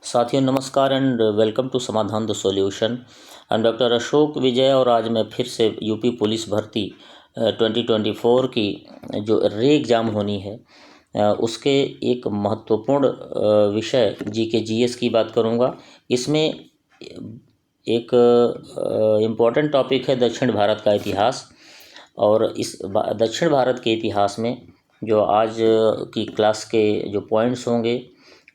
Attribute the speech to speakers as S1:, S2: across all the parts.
S1: साथियों नमस्कार and welcome to Samadhan the solution. I am doctor Ashok Vijay और आज मैं फिर से यूपी पुलिस भर्ती 2024 की जो रे एग्ज़ाम होनी है उसके एक महत्वपूर्ण विषय जीके जीएस की बात करूंगा। इसमें एक इम्पॉर्टेंट टॉपिक है दक्षिण भारत का इतिहास। और इस दक्षिण भारत के इतिहास में जो आज की क्लास के जो पॉइंट्स होंगे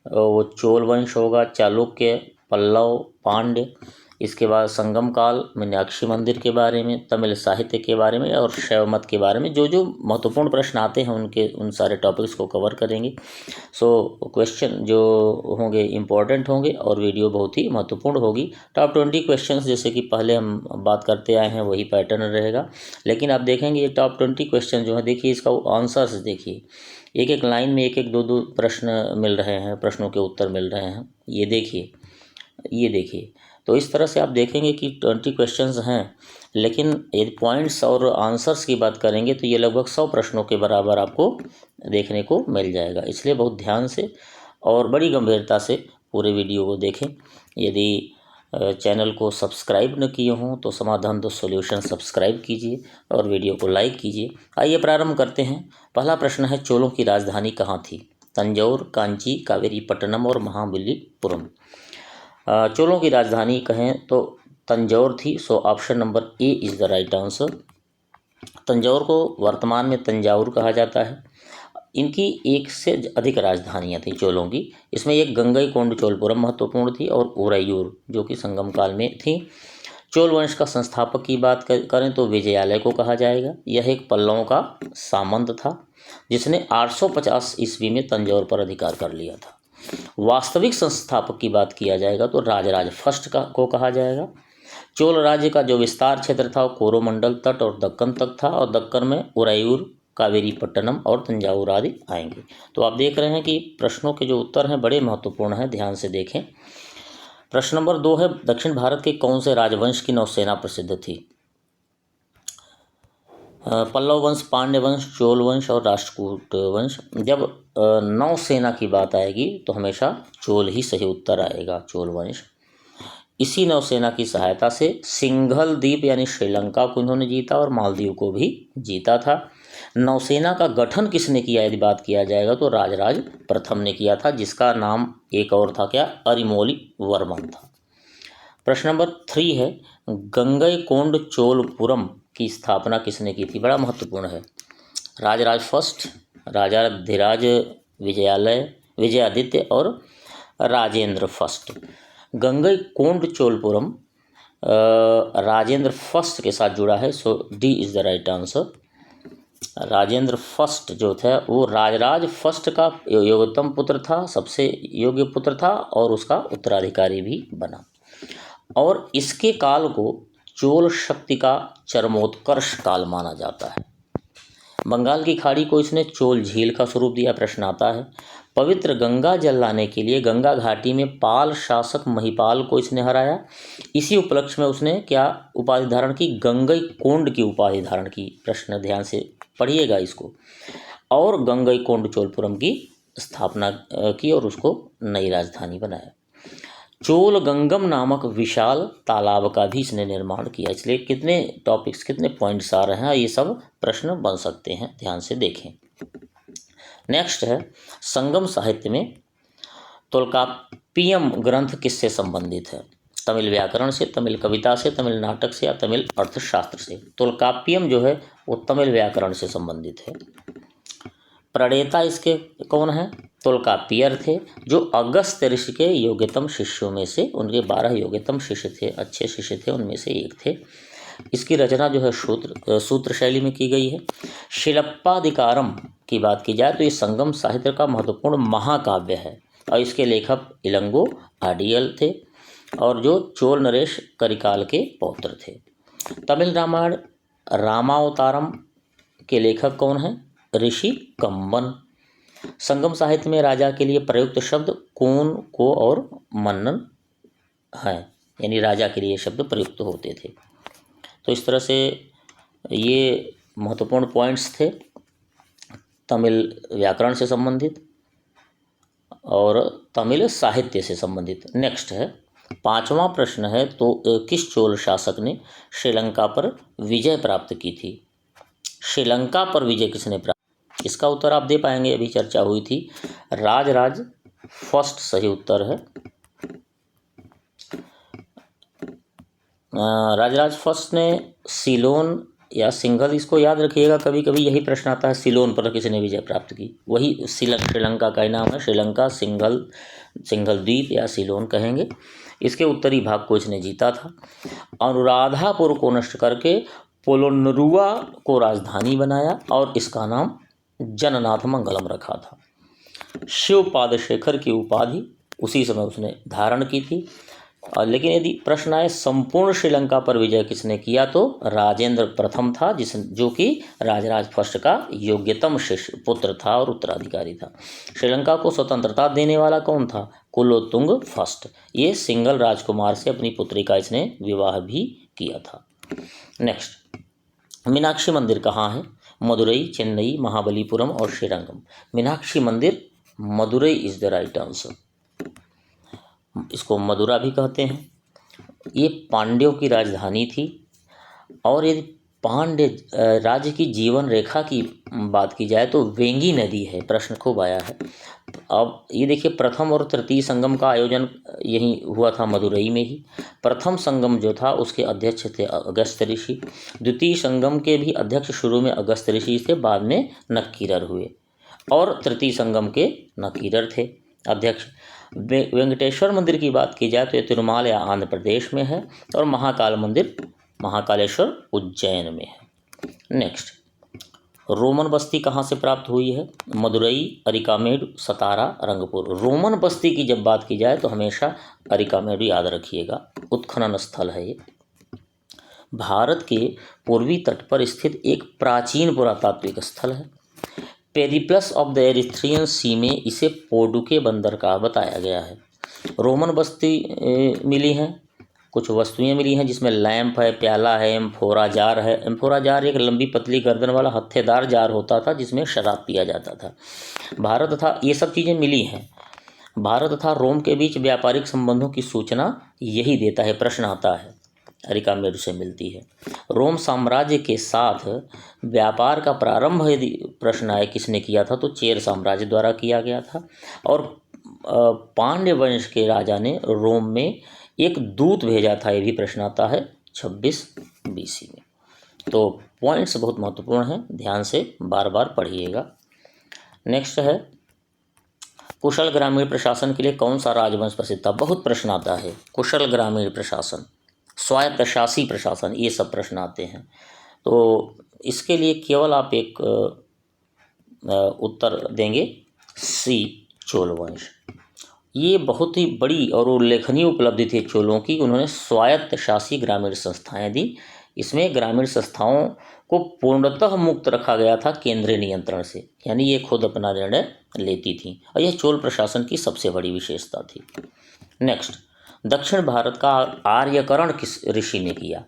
S1: वो चोल वंश होगा, चालुक्य, पल्लव, पांड्य, इसके बाद संगम काल, मीनाक्षी मंदिर के बारे में, तमिल साहित्य के बारे में और शैव मत के बारे में जो जो महत्वपूर्ण प्रश्न आते हैं उन सारे टॉपिक्स को कवर करेंगे। सो क्वेश्चन जो होंगे इम्पोर्टेंट होंगे और वीडियो बहुत ही महत्वपूर्ण होगी। टॉप 20 क्वेश्चंस जैसे कि पहले हम बात करते आए हैं वही पैटर्न रहेगा, लेकिन आप देखेंगे ये टॉप 20 क्वेश्चन जो है, देखिए इसका आंसर्स देखिए, एक एक लाइन में एक एक दो दो प्रश्न मिल रहे हैं, प्रश्नों के उत्तर मिल रहे हैं। ये देखिए तो इस तरह से आप देखेंगे कि 20 क्वेश्चंस हैं, लेकिन यदि पॉइंट्स और आंसर्स की बात करेंगे तो ये लगभग 100 प्रश्नों के बराबर आपको देखने को मिल जाएगा। इसलिए बहुत ध्यान से और बड़ी गंभीरता से पूरे वीडियो को देखें। यदि चैनल को सब्सक्राइब न किए हों तो समाधान द सॉल्यूशन सब्सक्राइब कीजिए और वीडियो को लाइक कीजिए। आइए प्रारंभ करते हैं। पहला प्रश्न है, चोलों की राजधानी कहाँ थी? तंजौर, कांची, कावेरीपट्टनम और महाबलीपुरम। चोलों की राजधानी कहें तो तंजौर थी। So option number A is the right answer. Tanjore को वर्तमान में तंजावुर कहा जाता है। इनकी एक से अधिक राजधानियाँ थी चोलों की। इसमें एक गंगईकोंड महत्वपूर्ण थी और उरैयूर जो कि संगम काल में थी। चोल वंश का संस्थापक की बात करें तो विजयालय को कहा जाएगा। यह एक पल्लवों का सामंत था जिसने 850 ईस्वी में तंजौर पर अधिकार कर लिया था। वास्तविक संस्थापक की बात किया जाएगा तो राजराज फर्स्ट को कहा जाएगा। चोल राज्य का जो विस्तार क्षेत्र था वो कोरोमंडल तट और दक्कन तक था और दक्कन में उरैयूर, कावेरीपट्टनम और तंजावुर आदि आएंगे। तो आप देख रहे हैं कि प्रश्नों के जो उत्तर हैं बड़े महत्वपूर्ण हैं, ध्यान से देखें। प्रश्न नंबर 2 है, दक्षिण भारत के कौन से राजवंश की नौसेना प्रसिद्ध थी? पल्लव वंश, पांड्य वंश, चोल वंश और राष्ट्रकूट वंश। जब नौसेना की बात आएगी तो हमेशा चोल ही सही उत्तर आएगा, चोल वंश। इसी नौसेना की सहायता से सिंघल द्वीप यानी श्रीलंका को इन्होंने जीता और मालदीव को भी जीता था। नौसेना का गठन किसने किया यदि बात किया जाएगा तो राजराज प्रथम ने किया था, जिसका नाम एक और था, क्या? अरिमोली वर्मन था। प्रश्न नंबर 3 है, गंगईकोंड चोलपुरम की स्थापना किसने की थी? बड़ा महत्वपूर्ण है। राजराज फर्स्ट, राजाधिराज विजयादित्य और राजेंद्र फर्स्ट। गंगईकोंड चोलपुरम राजेंद्र फर्स्ट के साथ जुड़ा है। So D is the right answer. Rajendra first जो था वो राजराज फर्स्ट का योग्यतम पुत्र था, सबसे योग्य पुत्र था और उसका उत्तराधिकारी भी बना। और इसके काल को चोल शक्ति का चरमोत्कर्ष काल माना जाता है। बंगाल की खाड़ी को इसने चोल झील का स्वरूप दिया। प्रश्न आता है, पवित्र गंगा जल लाने के लिए गंगा घाटी में पाल शासक महिपाल को इसने हराया। इसी उपलक्ष्य में उसने क्या उपाधि धारण की? गंगईकोंड की उपाधि धारण की। प्रश्न ध्यान से पढ़िएगा इसको। और गंगईकोंड चोलपुरम की स्थापना की और उसको नई राजधानी बनाया। चोल गंगम नामक विशाल तालाब का भी इसने निर्माण किया। इसलिए कितने टॉपिक्स, कितने पॉइंट्स आ रहे हैं, ये सब प्रश्न बन सकते हैं, ध्यान से देखें। नेक्स्ट है, संगम साहित्य में तोल्काप्पियम ग्रंथ किससे संबंधित है? तमिल व्याकरण से, तमिल कविता से, तमिल नाटक से या तमिल अर्थशास्त्र से? तोल्काप्पियम जो है वो तमिल व्याकरण से संबंधित है। प्रणेता इसके कौन है? तोल्काप्पियर थे, जो अगस्त्य ऋषि के योग्यतम शिष्यों में से, उनके 12 योग्यतम शिष्य थे, अच्छे शिष्य थे, उनमें से एक थे। इसकी रचना जो है सूत्र शैली में की गई है। शिलप्पाधिकारम की बात की जाए तो ये संगम साहित्य का महत्वपूर्ण महाकाव्य है और इसके लेखक इलंगो आडियल थे और जो चोल नरेश करिकाल के पौत्र थे। तमिल रामायण रामावतारम के लेखक कौन हैं? ऋषि कंबन। संगम साहित्य में राजा के लिए प्रयुक्त शब्द कौन, को और मन्नन हैं, यानी राजा के लिए शब्द प्रयुक्त होते थे। तो इस तरह से ये महत्वपूर्ण पॉइंट्स थे तमिल व्याकरण से संबंधित। और तमिल साहित्य से संबंधित। नेक्स्ट है 5वां प्रश्न है, तो किस चोल शासक ने श्रीलंका पर विजय प्राप्त की थी? श्रीलंका पर विजय किसने प्राप्त? इसका उत्तर आप दे पाएंगे, अभी चर्चा हुई थी, राजराज फर्स्ट सही उत्तर है। राजराज फर्स्ट ने सिलोन या सिंघल, इसको याद रखिएगा, कभी कभी यही प्रश्न आता है, सिलोन पर किसने विजय प्राप्त की, वही श्रीलंका का ही नाम है, श्रीलंका सिंघल द्वीप या सिलोन कहेंगे। इसके उत्तरी भाग को इसने जीता था। अनुराधापुर को नष्ट करके पोलोनरुआ को राजधानी बनाया और इसका नाम जननाथ मंगलम रखा था। शिव पादशेखर की उपाधि उसी समय उसने धारण की थी। लेकिन यदि प्रश्न आए संपूर्ण श्रीलंका पर विजय किसने किया, तो राजेंद्र प्रथम था, जो कि राजराज फर्स्ट का योग्यतम शिष्य पुत्र था और उत्तराधिकारी था। श्रीलंका को स्वतंत्रता देने वाला कौन था? कुलोत्तुंग फर्स्ट। ये सिंगल राजकुमार से अपनी पुत्री का इसने विवाह भी किया था। नेक्स्ट, मीनाक्षी मंदिर कहाँ है? मदुरई, चेन्नई, महाबलीपुरम और श्रीरंगम। मीनाक्षी मंदिर Madurai is the right answer. इसको मदुरा भी कहते हैं। ये पांड्यों की राजधानी थी। और यदि पांड्य राज्य की जीवन रेखा की बात की जाए तो वेंगी नदी है, प्रश्न खूब आया है। अब ये देखिए, प्रथम और तृतीय संगम का आयोजन यहीं हुआ था, मदुरई में ही। प्रथम संगम जो था उसके अध्यक्ष थे अगस्त्य ऋषि। द्वितीय संगम के भी अध्यक्ष शुरू में अगस्त्य ऋषि थे, बाद में नक्कीरर हुए। और तृतीय संगम के नक्कीरर थे अध्यक्ष। वेंकटेश्वर मंदिर की बात की जाए तो ये तिरुमाल या आंध्र प्रदेश में है। और महाकाल मंदिर महाकालेश्वर उज्जैन में है। नेक्स्ट, रोमन बस्ती कहाँ से प्राप्त हुई है? मदुरई, अरिकामेड, सतारा, रंगपुर। रोमन बस्ती की जब बात की जाए तो हमेशा अरिकामेड याद रखिएगा, उत्खनन स्थल है ये। भारत के पूर्वी तट पर स्थित एक प्राचीन पुरातात्विक स्थल है। पेरिप्लस ऑफ द एरिथ्रियन सी में इसे पोडुके बंदरगाह बताया गया है। रोमन बस्ती मिली हैं, कुछ वस्तुएं मिली हैं जिसमें लैंप है, प्याला है, एम्फोरा जार है। एम्फोरा जार एक लंबी पतली गर्दन वाला हत्थेदार जार होता था जिसमें शराब पिया जाता था। भारत तथा ये सब चीज़ें मिली हैं। भारत तथा रोम के बीच व्यापारिक संबंधों की सूचना यही देता है, प्रश्न आता है, अरिकामेड से मिलती है। रोम साम्राज्य के साथ व्यापार का प्रारंभ यदि प्रश्न आए किसने किया था, तो चेर साम्राज्य द्वारा किया गया था। और पांड्य वंश के राजा ने रोम में एक दूत भेजा था, ये भी प्रश्न आता है 26 BC में। तो पॉइंट्स बहुत महत्वपूर्ण हैं, ध्यान से बार बार पढ़िएगा। नेक्स्ट है, कुशल ग्रामीण प्रशासन के लिए कौन सा राजवंश प्रसिद्ध था? बहुत प्रश्न आता है, कुशल ग्रामीण प्रशासन, स्वायत्तशासी प्रशासन, ये सब प्रश्न आते हैं। तो इसके लिए केवल आप एक उत्तर देंगे, सी, चोल वंश। ये बहुत ही बड़ी और उल्लेखनीय उपलब्धि थी चोलों की, उन्होंने स्वायत्तशासी ग्रामीण संस्थाएं दी। इसमें ग्रामीण संस्थाओं को पूर्णतः मुक्त रखा गया था केंद्रीय नियंत्रण से, यानी ये खुद अपना निर्णय लेती थी, और यह चोल प्रशासन की सबसे बड़ी विशेषता थी। नेक्स्ट, दक्षिण भारत का आर्यकरण किस ऋषि ने किया?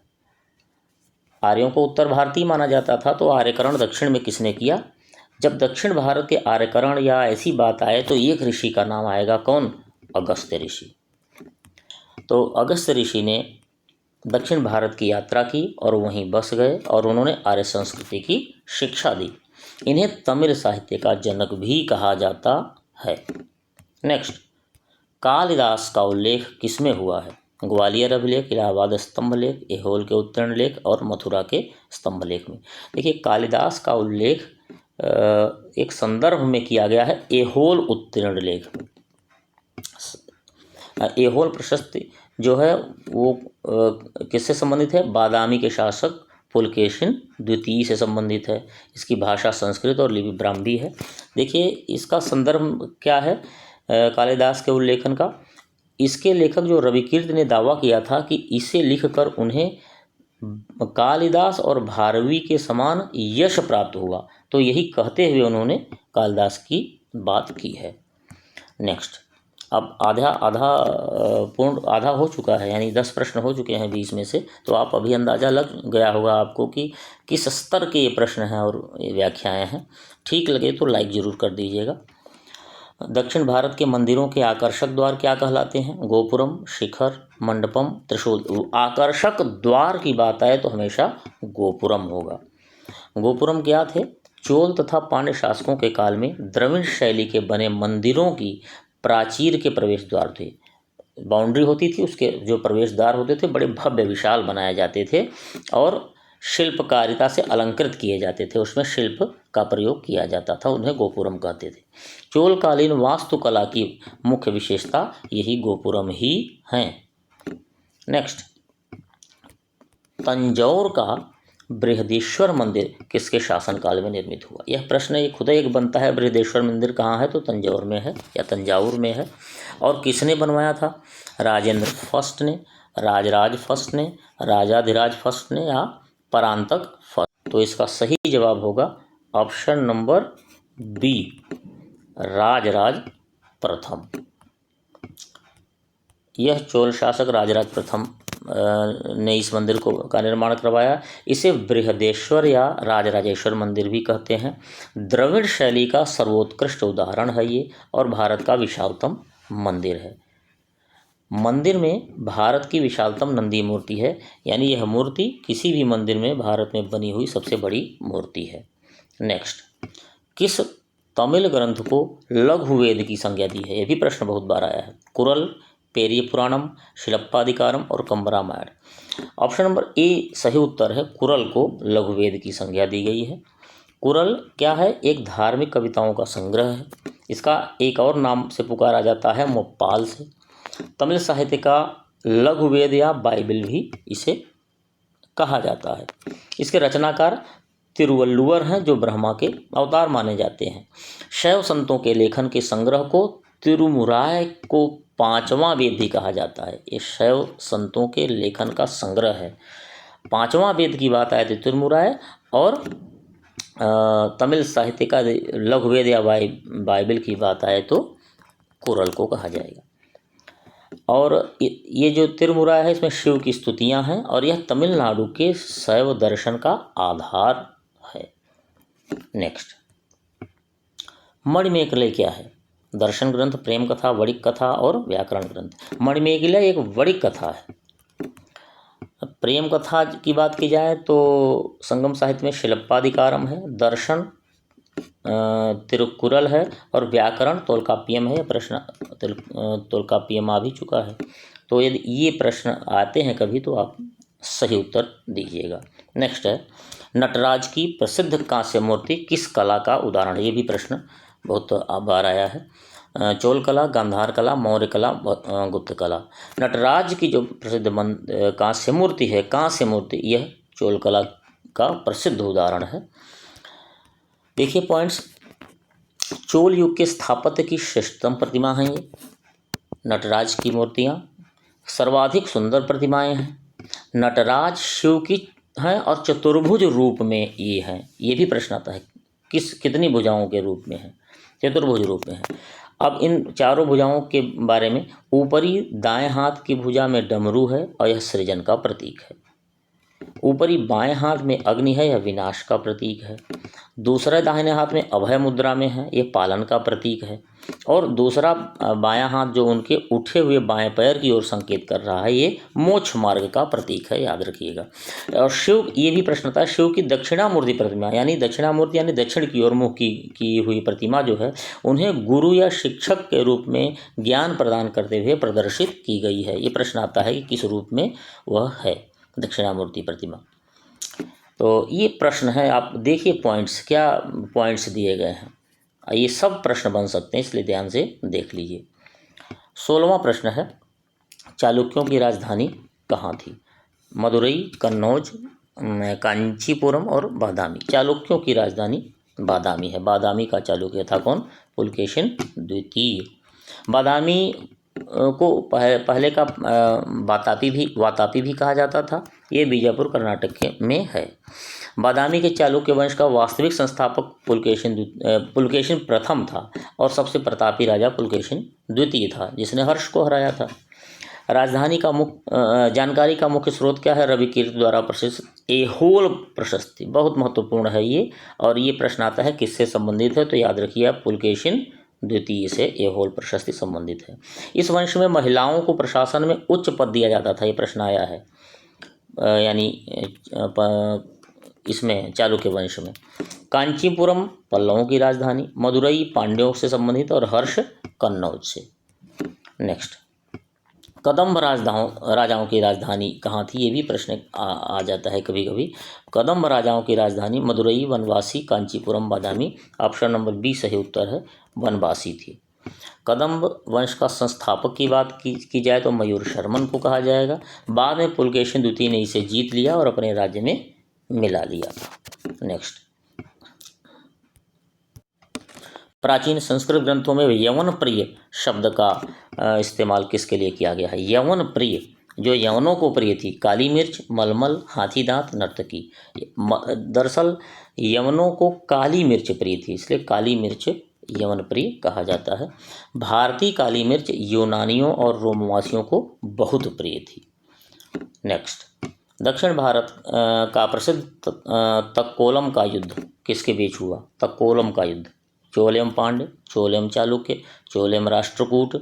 S1: आर्यों को उत्तर भारतीय माना जाता था, तो आर्यकरण दक्षिण में किसने किया? जब दक्षिण भारत के आर्यकरण या ऐसी बात आए तो एक ऋषि का नाम आएगा, कौन? अगस्त्य ऋषि। तो अगस्त्य ऋषि ने दक्षिण भारत की यात्रा की और वहीं बस गए और उन्होंने आर्य संस्कृति की शिक्षा दी। इन्हें तमिल साहित्य का जनक भी कहा जाता है। नेक्स्ट, कालिदास का उल्लेख किसमें हुआ है? ग्वालियर अभिलेख, इलाहाबाद स्तंभ लेख, ऐहोल के उत्तीर्ण लेख और मथुरा के स्तंभ लेख में। देखिए, कालिदास का उल्लेख एक संदर्भ में किया गया है, ऐहोल उत्तीर्ण लेख में। ऐहोल प्रशस्ति जो है वो किससे संबंधित है? बादामी के शासक पुलकेशिन द्वितीय से संबंधित है। इसकी भाषा संस्कृत और लिपि ब्राह्मी है। देखिए, इसका संदर्भ क्या है कालिदास के उल्लेखन का? इसके लेखक जो रविकीर्त ने दावा किया था कि इसे लिखकर उन्हें कालिदास और भारवी के समान यश प्राप्त हुआ, तो यही कहते हुए उन्होंने कालिदास की बात की है। नेक्स्ट, अब आधा हो चुका है, यानी 10 प्रश्न हो चुके हैं 20 में से। तो आप अभी अंदाज़ा लग गया होगा आपको कि किस स्तर के ये प्रश्न हैं और व्याख्याएं हैं। ठीक लगे तो लाइक ज़रूर कर दीजिएगा। दक्षिण भारत के मंदिरों के आकर्षक द्वार क्या कहलाते हैं? गोपुरम, शिखर, मंडपम, त्रिशूल। आकर्षक द्वार की बात आए तो हमेशा गोपुरम होगा। गोपुरम क्या थे? चोल तथा पांड्य शासकों के काल में द्रविड़ शैली के बने मंदिरों की प्राचीर के प्रवेश द्वार थे। बाउंड्री होती थी, उसके जो प्रवेश द्वार होते थे बड़े भव्य विशाल बनाए जाते थे और शिल्पकारिता से अलंकृत किए जाते थे, उसमें शिल्प का प्रयोग किया जाता था, उन्हें गोपुरम कहते थे। चोलकालीन वास्तुकला की मुख्य विशेषता यही गोपुरम ही हैं। नेक्स्ट, तंजौर का बृहदेश्वर मंदिर किसके शासनकाल में निर्मित हुआ? यह प्रश्न एक खुद एक बनता है, बृहदेश्वर मंदिर कहाँ है? तो तंजौर में है या तंजावुर में है। और किसने बनवाया था? राजेंद्र फर्स्ट ने, राजराज फर्स्ट ने, राजाधिराज फर्स्ट ने या परांतक फर्स्ट? तो इसका सही जवाब होगा ऑप्शन नंबर बी, राजराज प्रथम। यह चोल शासक राजराज प्रथम ने इस मंदिर का निर्माण करवाया। इसे बृहदेश्वर या राजराजेश्वर मंदिर भी कहते हैं। द्रविड़ शैली का सर्वोत्कृष्ट उदाहरण है ये और भारत का विशालतम मंदिर है। मंदिर में भारत की विशालतम नंदी मूर्ति है, यानी यह मूर्ति किसी भी मंदिर में भारत में बनी हुई सबसे बड़ी मूर्ति है। नेक्स्ट, किस तमिल ग्रंथ को लघु वेद की संज्ञा दी है? यह भी प्रश्न बहुत बार आया है। कुरल, पेरिय पुराणम, शिलप्पाधिकारम और कंबरामायण। ऑप्शन नंबर ए सही उत्तर है, कुरल को लघु वेद की संज्ञा दी गई है। कुरल क्या है? एक धार्मिक कविताओं का संग्रह है। इसका एक और नाम से पुकारा जाता है मुप्पाल से। तमिल साहित्य का लघु वेद या बाइबल भी इसे कहा जाता है। इसके रचनाकार तिरुवल्लुवर हैं जो ब्रह्मा के अवतार माने जाते हैं। शैव संतों के लेखन के संग्रह को तिरुमुराय को पांचवां वेद भी कहा जाता है। ये शैव संतों के लेखन का संग्रह है। पांचवां वेद की बात आए तो तिरुमुराय और तमिल साहित्य का लघु वेद या बाइबल की बात आए तो कुरल को कहा जाएगा। और ये जो तिरुमुराय है इसमें शिव की स्तुतियां हैं और यह तमिलनाडु के शैव दर्शन का आधार है। नेक्स्ट, मणिमेखले क्या है? दर्शन ग्रंथ, प्रेम कथा, वणिक कथा और व्याकरण ग्रंथ। मणिमेखला एक वणिक कथा है। प्रेम कथा की बात की जाए तो संगम साहित्य में शिलप्पाधिकारम है, दर्शन तिरुकुरल है और व्याकरण तोलकाप्पियम है। प्रश्न तोलकाप्पियम आ भी चुका है, तो यदि ये प्रश्न आते हैं कभी तो आप सही उत्तर दीजिएगा। नेक्स्ट है, नटराज की प्रसिद्ध कांस्य मूर्ति किस कला का उदाहरण है? ये भी प्रश्न बहुत बार आया है। चोल कला, गांधार कला, मौर्य कला, गुप्त कला। नटराज की जो प्रसिद्ध कांस्य मूर्ति है, कांस्य मूर्ति, यह चोल कला का प्रसिद्ध उदाहरण है। देखिए पॉइंट्स, चोल युग के स्थापत्य की श्रेष्ठतम प्रतिमा हैं ये नटराज की मूर्तियाँ। सर्वाधिक सुंदर प्रतिमाएं हैं। नटराज शिव की हैं और चतुर्भुज रूप में ये हैं। ये भी प्रश्न आता है कितनी भुजाओं के रूप में है? चतुर्भुज रूप में है। अब इन चारों भुजाओं के बारे में, ऊपरी दाएं हाथ की भुजा में डमरू है और यह सृजन का प्रतीक है। ऊपरी बाएं हाथ में अग्नि है, यह विनाश का प्रतीक है। दूसरा दाहिने हाथ में अभय मुद्रा में है, यह पालन का प्रतीक है। और दूसरा बायां हाथ जो उनके उठे हुए बाएं पैर की ओर संकेत कर रहा है, ये मोक्ष मार्ग का प्रतीक है, याद रखिएगा। और शिव, ये भी प्रश्न था, शिव की दक्षिणामूर्ति प्रतिमा यानी दक्षिणामूर्ति यानी दक्षिण की ओर मुख की हुई प्रतिमा जो है, उन्हें गुरु या शिक्षक के रूप में ज्ञान प्रदान करते हुए प्रदर्शित की गई है। ये प्रश्न आता है कि किस रूप में वह है दक्षिणामूर्ति प्रतिमा। तो ये प्रश्न है, आप देखिए पॉइंट्स, क्या पॉइंट्स दिए गए हैं। ये सब प्रश्न बन सकते हैं, इसलिए ध्यान से देख लीजिए। 16वां प्रश्न है, चालुक्यों की राजधानी कहाँ थी? मदुरई, कन्नौज, कांचीपुरम और बादामी। चालुक्यों की राजधानी बादामी है। बादामी का चालुक्य था कौन? पुलकेशिन द्वितीय। बादामी को पहले का वातापी भी कहा जाता था। ये बीजापुर कर्नाटक में है। बादामी के चालुक्य वंश का वास्तविक संस्थापक पुलकेशिन प्रथम था और सबसे प्रतापी राजा पुलकेशिन द्वितीय था, जिसने हर्ष को हराया था। राजधानी का जानकारी का मुख्य स्रोत क्या है? रविकीर्ति द्वारा प्रसिद्ध एहोल प्रशस्ति, बहुत महत्वपूर्ण है ये। और ये प्रश्न आता है किससे संबंधित है? तो याद रखिए आप, पुलकेशिन द्वितीय से ए होल प्रशस्ति संबंधित है। इस वंश में महिलाओं को प्रशासन में उच्च पद दिया जाता था, ये प्रश्न आया है, यानी इसमें चालुक्य वंश में। कांचीपुरम पल्लवों की राजधानी, मदुरई पांड्यों से संबंधित और हर्ष कन्नौज से। नेक्स्ट, कदम्ब राजाओं की राजधानी कहाँ थी, ये भी प्रश्न आ जाता है कभी कभी। कदम्ब राजाओं की राजधानी मदुरई, वनवासी, कांचीपुरम, बादामी। ऑप्शन नंबर बी सही उत्तर है, वनवासी थी। कदम्ब वंश का संस्थापक की बात की जाए तो मयूर शर्मन को कहा जाएगा। बाद में पुलकेशिन द्वितीय ने इसे जीत लिया और अपने राज्य में मिला लिया था। नेक्स्ट, प्राचीन संस्कृत ग्रंथों में यवन प्रिय शब्द का इस्तेमाल किसके लिए किया गया है। यवन प्रिय, जो यवनों को प्रिय थी, काली मिर्च, मलमल, हाथी दांत, नर्तकी। दरअसल यवनों को काली मिर्च प्रिय थी, इसलिए काली मिर्च यवन प्रिय कहा जाता है। भारतीय काली मिर्च यूनानियों और रोमवासियों को बहुत प्रिय थी। नेक्स्ट, दक्षिण भारत का प्रसिद्ध तक्कोलम का युद्ध किसके बीच हुआ। तक्कोलम का युद्ध, चोलेम पांड्य, चोलेम चालुक्य, चोलेम राष्ट्रकूट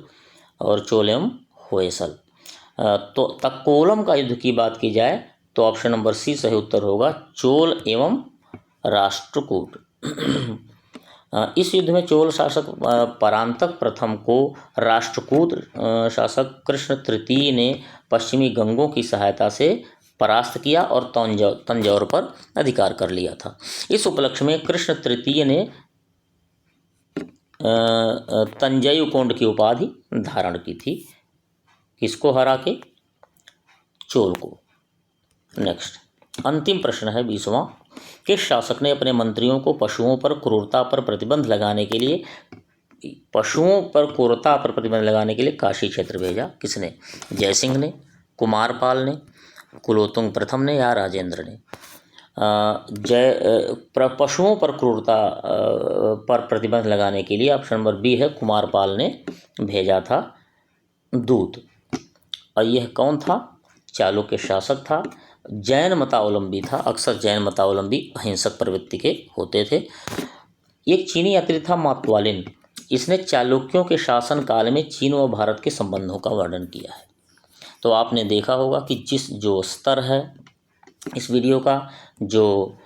S1: और चोलेम होयसल। तो तक्कोलम का युद्ध की बात की जाए तो ऑप्शन नंबर सी सही उत्तर होगा, चोल एवं राष्ट्रकूट। इस युद्ध में चोल शासक परांतक प्रथम को राष्ट्रकूट शासक कृष्ण तृतीय ने पश्चिमी गंगों की सहायता से परास्त किया और तंजौर पर अधिकार कर लिया था। इस उपलक्ष्य में कृष्ण तृतीय ने तंजौर की उपाधि धारण की थी। किसको हरा के, चोल को। नेक्स्ट, अंतिम प्रश्न है 20वां। किस शासक ने अपने मंत्रियों को पशुओं पर क्रूरता पर प्रतिबंध लगाने के लिए काशी क्षेत्र भेजा। किसने, जयसिंह ने, कुमारपाल ने, कुलोत्तुंग प्रथम ने या राजेंद्र ने। पशुओं पर क्रूरता पर प्रतिबंध लगाने के लिए ऑप्शन नंबर बी है, कुमारपाल ने भेजा था दूत। और यह कौन था, चालुक्य शासक था, जैन मतावलंबी था। अक्सर जैन मतावलंबी अहिंसक प्रवृत्ति के होते थे। एक चीनी यात्री था मात्वालिन, इसने चालुक्यों के शासन काल में चीन व भारत के संबंधों का वर्णन किया है। तो आपने देखा होगा कि जो स्तर है इस वीडियो का, जो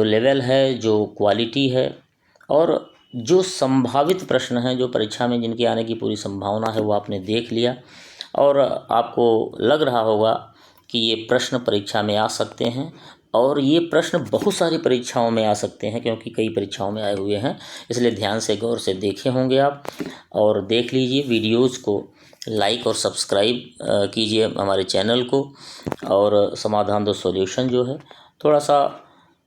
S1: लेवल है, जो क्वालिटी है और जो संभावित प्रश्न हैं, जो परीक्षा में जिनके आने की पूरी संभावना है, वो आपने देख लिया। और आपको लग रहा होगा कि ये प्रश्न परीक्षा में आ सकते हैं और ये प्रश्न बहुत सारी परीक्षाओं में आ सकते हैं, क्योंकि कई परीक्षाओं में आए हुए हैं। इसलिए ध्यान से गौर से देखे होंगे आप, और देख लीजिए वीडियोज़ को, लाइक और सब्सक्राइब कीजिए हमारे चैनल को। और समाधान द सॉल्यूशन जो है थोड़ा सा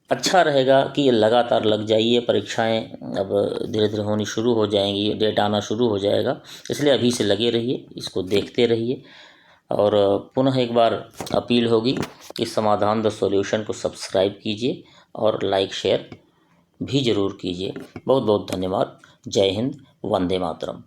S1: अच्छा रहेगा कि ये लगातार लग जाइए। परीक्षाएं अब धीरे धीरे होनी शुरू हो जाएंगी, डेट आना शुरू हो जाएगा, इसलिए अभी से लगे रहिए, इसको देखते रहिए। और पुनः एक बार अपील होगी कि समाधान द सॉल्यूशन को सब्सक्राइब कीजिए और लाइक शेयर भी ज़रूर कीजिए। बहुत बहुत धन्यवाद। जय हिंद, वंदे मातरम।